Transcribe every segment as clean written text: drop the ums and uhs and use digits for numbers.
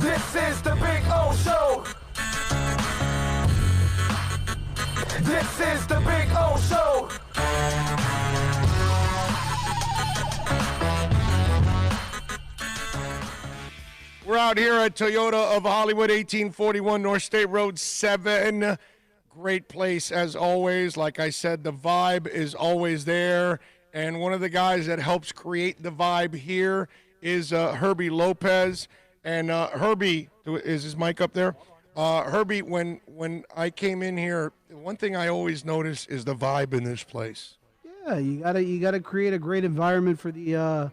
This is the Big O Show. This is the Big O Show. We're out here at Toyota of Hollywood, 1841 North State Road 7. Great place as always. Like I said, the vibe is always there. And one of the guys that helps create the vibe here is Herbie Lopez. And Herbie, is his mic up there? Herbie, when I came in here, one thing I always notice is the vibe in this place. Yeah, you gotta create a great environment for your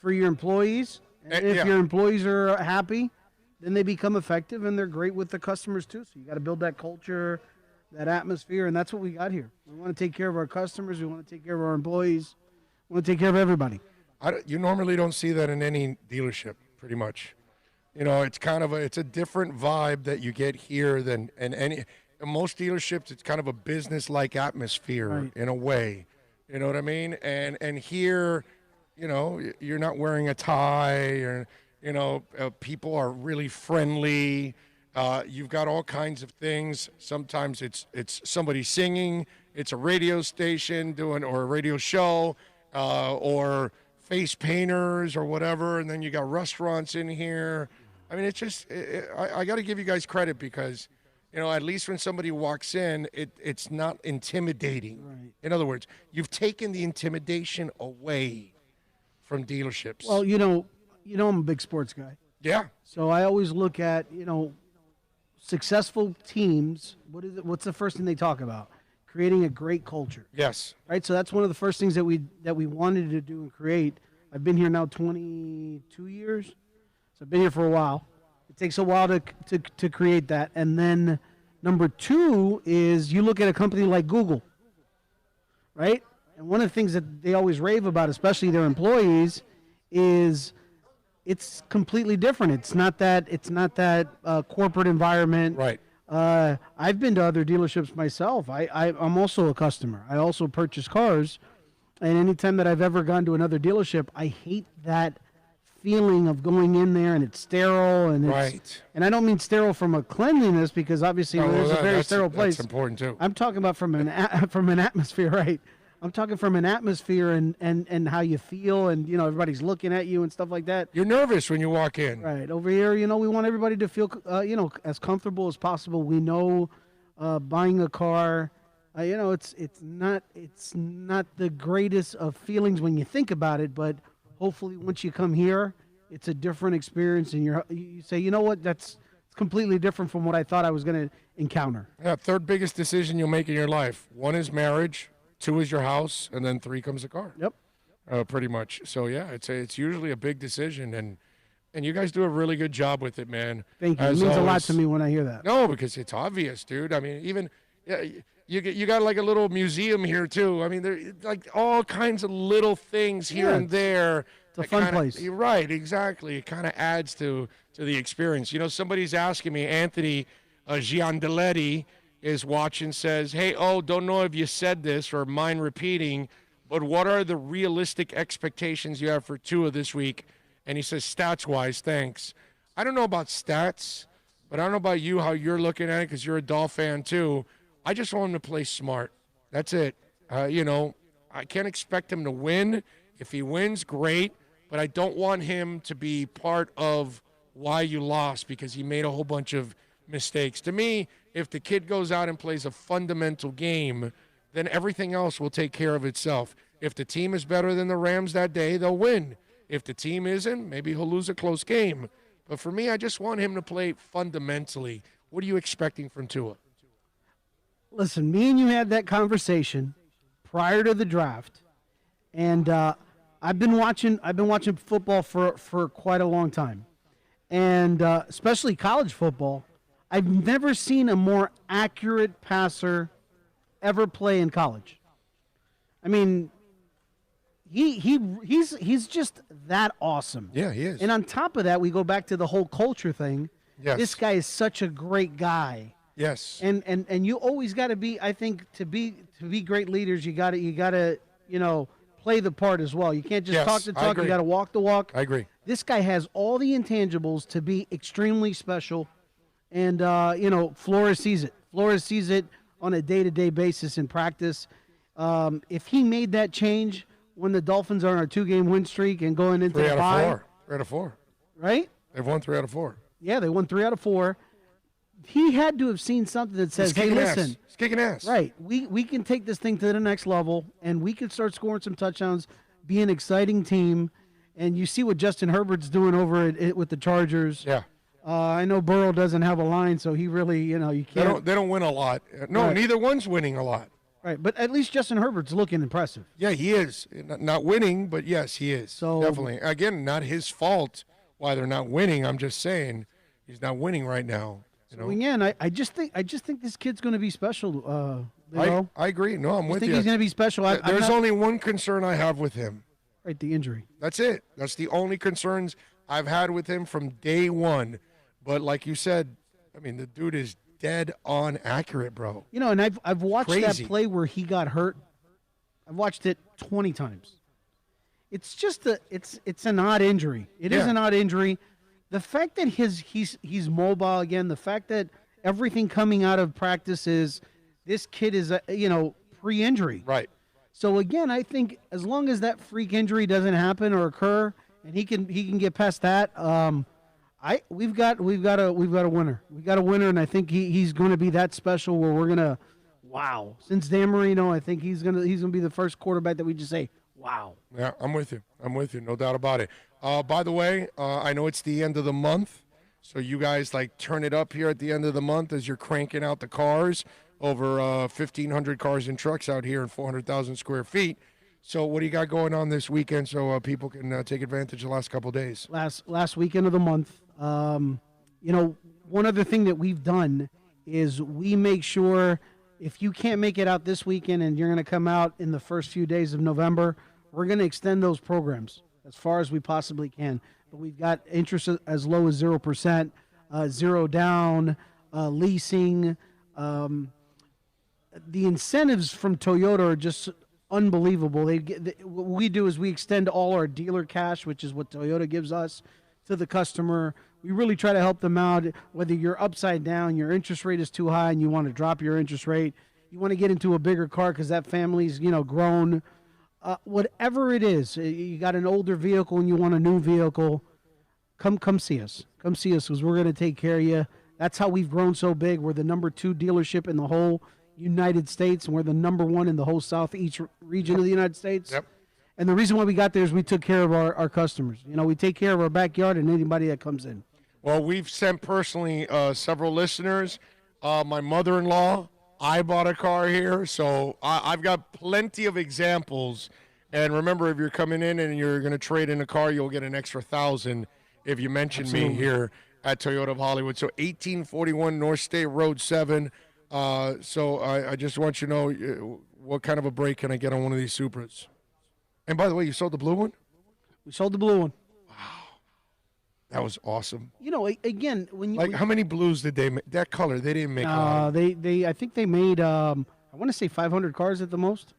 employees. And if your employees are happy, then they become effective and they're great with the customers too. So you got to build that culture, that atmosphere, and that's what we got here. We want to take care of our customers. We want to take care of our employees. We want to take care of everybody. You normally don't see that in any dealership, pretty much. You know, it's kind of it's a different vibe that you get here than in most dealerships. It's kind of a business-like atmosphere in a way. You know what I mean? And here, you know, you're not wearing a tie, or, you know, people are really friendly. You've got all kinds of things. Sometimes it's somebody singing, it's a radio station or a radio show, or face painters or whatever, and then you got restaurants in here. I mean, it's just, I got to give you guys credit because, you know, at least when somebody walks in, it's not intimidating. Right. In other words, you've taken the intimidation away from dealerships. Well, you know, I'm a big sports guy. Yeah. So I always look at, you know, successful teams. What's the first thing they talk about? Creating a great culture. Yes. Right. So that's one of the first things that we wanted to do and create. I've been here now 22 years. So I've been here for a while. It takes a while to create that. And then number two is you look at a company like Google, right? And one of the things that they always rave about, especially their employees, is it's completely different. It's not that corporate environment. Right. I've been to other dealerships myself. I'm also a customer. I also purchase cars. And anytime that I've ever gone to another dealership, I hate that feeling of going in there and it's sterile. And Right. And I don't mean sterile from a cleanliness because obviously there's a very sterile place. That's important too. I'm talking about from an atmosphere, right? I'm talking from an atmosphere and how you feel, and you know everybody's looking at you and stuff like that. You're nervous when you walk in. Right over here, you know, we want everybody to feel you know, as comfortable as possible. We know buying a car, you know, it's not the greatest of feelings when you think about it, but hopefully once you come here, it's a different experience, and you say, you know what, it's completely different from what I thought I was going to encounter. Yeah, third biggest decision you'll make in your life. 1 is marriage. 2 is your house, and then 3 comes a car. Yep. Pretty much. So yeah, it's usually a big decision, and you guys do a really good job with it, man. Thank you. It means a lot to me when I hear that. No, because it's obvious, dude. I mean, even you got like a little museum here too. I mean, there like all kinds of little things here and there. It's a fun place. You're right, exactly. It kind of adds to the experience. You know, somebody's asking me, Anthony Giandelletti is watching, says, hey, don't know if you said this or mind repeating, but what are the realistic expectations you have for Tua this week? And he says, stats-wise, thanks. I don't know about stats, but I don't know about you, how you're looking at it, because you're a Dolph fan too. I just want him to play smart. That's it. You know, I can't expect him to win. If he wins, great, but I don't want him to be part of why you lost because he made a whole bunch of mistakes. To me, if the kid goes out and plays a fundamental game, then everything else will take care of itself. If the team is better than the Rams that day, they'll win. If the team isn't, maybe he'll lose a close game. But for me, I just want him to play fundamentally. What are you expecting from Tua? Listen, me and you had that conversation prior to the draft, and I've been watching football for quite a long time, and especially college football. I've never seen a more accurate passer ever play in college. I mean, he's just that awesome. Yeah, he is. And on top of that, we go back to the whole culture thing. Yes. This guy is such a great guy. Yes. And you always got to be, I think, to be great leaders, you got to, you know, play the part as well. You can't just talk the talk. You got to walk the walk. I agree. This guy has all the intangibles to be extremely special. And, Flores sees it. Flores sees it on a day-to-day basis in practice. If he made that change when the Dolphins are on a 2-game win streak and going into the bye. 3 out of 4. Right? They've won 3 out of 4. Yeah, they won 3 out of 4. He had to have seen something that says, hey, listen. He's kicking ass. Right. We can take this thing to the next level, and we can start scoring some touchdowns, be an exciting team. And you see what Justin Herbert's doing over with the Chargers. Yeah. I know Burrow doesn't have a line, so he really, you can't. They don't win a lot. No, Right. Neither one's winning a lot. Right, but at least Justin Herbert's looking impressive. Yeah, he is. Not winning, but yes, he is. So definitely. Again, not his fault why they're not winning. I'm just saying he's not winning right now. Again, I just think this kid's going to be special. I agree. No, I'm with I think you. he's going to be special. There's only one concern I have with him. Right, the injury. That's it. That's the only concerns I've had with him from day one. But like you said, I mean, the dude is dead on accurate, bro. And I've watched Crazy. that play where he got hurt. I've watched it 20 times. It's just it's an odd injury. It is an odd injury. The fact that he's mobile again, the fact that everything coming out of practice is this kid is pre-injury. Right. So again, I think as long as that freak injury doesn't happen or occur, and he can get past that, we've got a winner. We got a winner, and I think he's going to be that special where we're gonna Since Dan Marino, I think he's gonna be the first quarterback that we just say wow. Yeah, I'm with you. No doubt about it. By the way, I know it's the end of the month, so you guys turn it up here at the end of the month as you're cranking out the cars. Over 1,500 cars and trucks out here in 400,000 square feet. So what do you got going on this weekend so people can take advantage of the last couple of days? Last weekend of the month. One other thing that we've done is we make sure if you can't make it out this weekend and you're going to come out in the first few days of November, we're going to extend those programs as far as we possibly can. But we've got interest as low as 0%, 0 down, leasing. The incentives from Toyota are just unbelievable. What we do is we extend all our dealer cash, which is what Toyota gives us, to the customer. We really try to help them out. Whether you're upside down, your interest rate is too high, and you want to drop your interest rate, you want to get into a bigger car because that family's grown. Whatever it is, you got an older vehicle and you want a new vehicle. Come see us. Come see us because we're going to take care of you. That's how we've grown so big. We're the number 2 dealership in the whole United States, and we're the number 1 in the whole southeast region of the United States. Yep. And the reason why we got there is we took care of our customers. We take care of our backyard and anybody that comes in. Well, we've sent personally several listeners. My mother-in-law, I bought a car here, so I've got plenty of examples. And remember, if you're coming in and you're going to trade in a car, you'll get an extra $1,000 if you mention me here at Toyota of Hollywood. So 1841 North State Road 7. So I just want you to know what kind of a break can I get on one of these Supras. And by the way, you sold the blue one? We sold the blue one. Wow. That was awesome. Again, when you how many blues did they make? That color, they didn't make a lot. I think they made I want to say 500 cars at the most.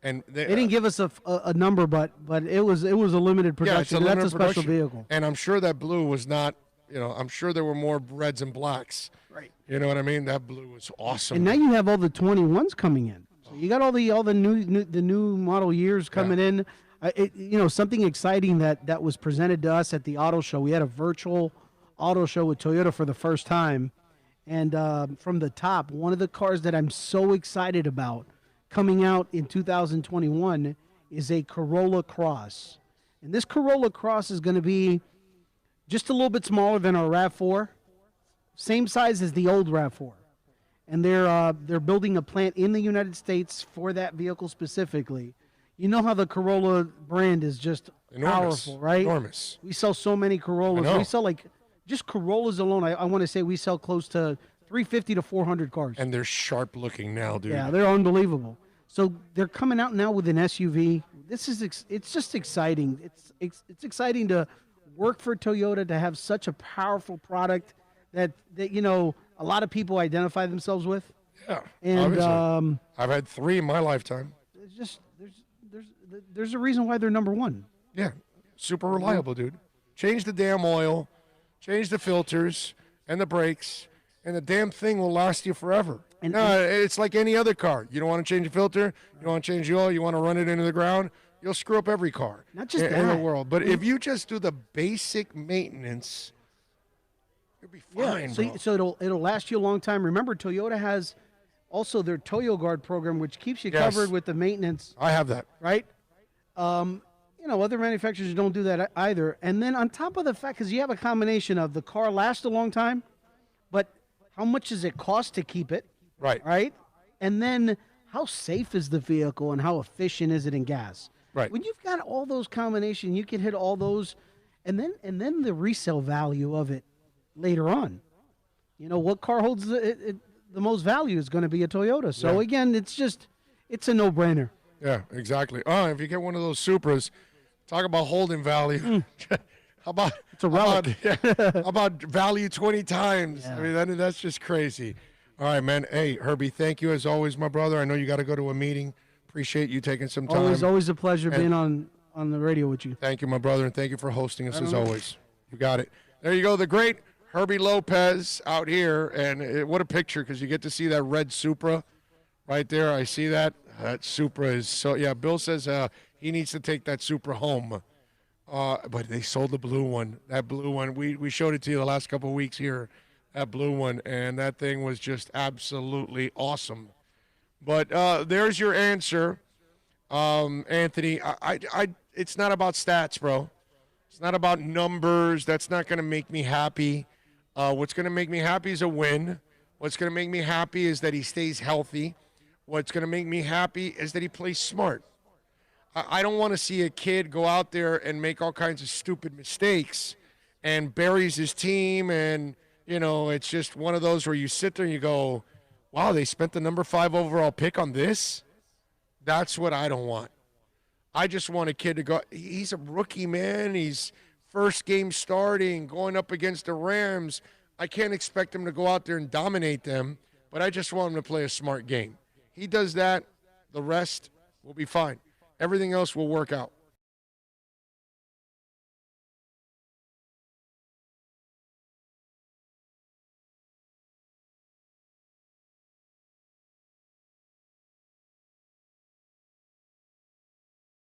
And they didn't give us a number, but it was a limited production. Yeah, That's a special vehicle. And I'm sure that blue was not, I'm sure there were more reds and blacks. Right. You know what I mean? That blue was awesome. And now you have all the 21s coming in. So you got all the new model years coming in. Something exciting that was presented to us at the auto show. We had a virtual auto show with Toyota for the first time. And from the top, one of the cars that I'm so excited about coming out in 2021 is a Corolla Cross. And this Corolla Cross is going to be just a little bit smaller than our RAV4, same size as the old RAV4. And they're building a plant in the United States for that vehicle specifically. You know how the Corolla brand is just enormous, powerful, right? Enormous. We sell so many Corollas. We sell just Corollas alone. I want to say we sell close to 350 to 400 cars. And they're sharp looking now, dude. Yeah, they're unbelievable. So they're coming out now with an SUV. It's just exciting. It's exciting to work for Toyota, to have such a powerful product that a lot of people identify themselves with. Yeah, and I've had 3 in my lifetime. There's a reason why they're number 1. Yeah, super reliable, dude. change the damn oil, change the filters and the brakes, and the damn thing will last you forever. It's like any other car. You don't want to change the filter, you don't want to change the oil, you want to run it into the ground, you'll screw up every car Not just in the that. world. But if you just do the basic maintenance, you'll be fine, bro. So it'll last you a long time. Remember, Toyota has also their Toyo Guard program, which keeps you covered with the maintenance. I have that. Right? Other manufacturers don't do that either. And then on top of the fact, because you have a combination of the car lasts a long time, but how much does it cost to keep it? Right. Right? And then how safe is the vehicle and how efficient is it in gas? Right. When you've got all those combinations, you can hit all those, and then the resale value of it later on. What car holds the most value is going to be a Toyota. So again, it's a no-brainer. Yeah, exactly. If you get one of those Supras, talk about holding value. How about it's a relic. How about value 20 times? Yeah. I mean, that's just crazy. All right, man. Hey, Herbie, thank you as always, my brother. I know you got to go to a meeting. Appreciate you taking some time. Always a pleasure being on the radio with you. Thank you, my brother, and thank you for hosting us as always. You got it. There you go, the great Herbie Lopez out here, and what a picture, because you get to see that red Supra right there. I see that. That Supra is so, yeah, Bill says he needs to take that Supra home. But they sold the blue one. That blue one, we showed it to you the last couple of weeks here, that blue one, and that thing was just absolutely awesome. But there's your answer, Anthony. It's not about stats, bro. It's not about numbers. That's not going to make me happy. What's going to make me happy is a win. What's going to make me happy is that he stays healthy. What's going to make me happy is that he plays smart. I don't want to see a kid go out there and make all kinds of stupid mistakes and buries his team, and, it's just one of those where you sit there and you go, wow, they spent the number 5 overall pick on this? That's what I don't want. I just want a kid to go. He's a rookie, man. He's first game starting, going up against the Rams. I can't expect him to go out there and dominate them, but I just want him to play a smart game. He does that, the rest will be fine. Everything else will work out.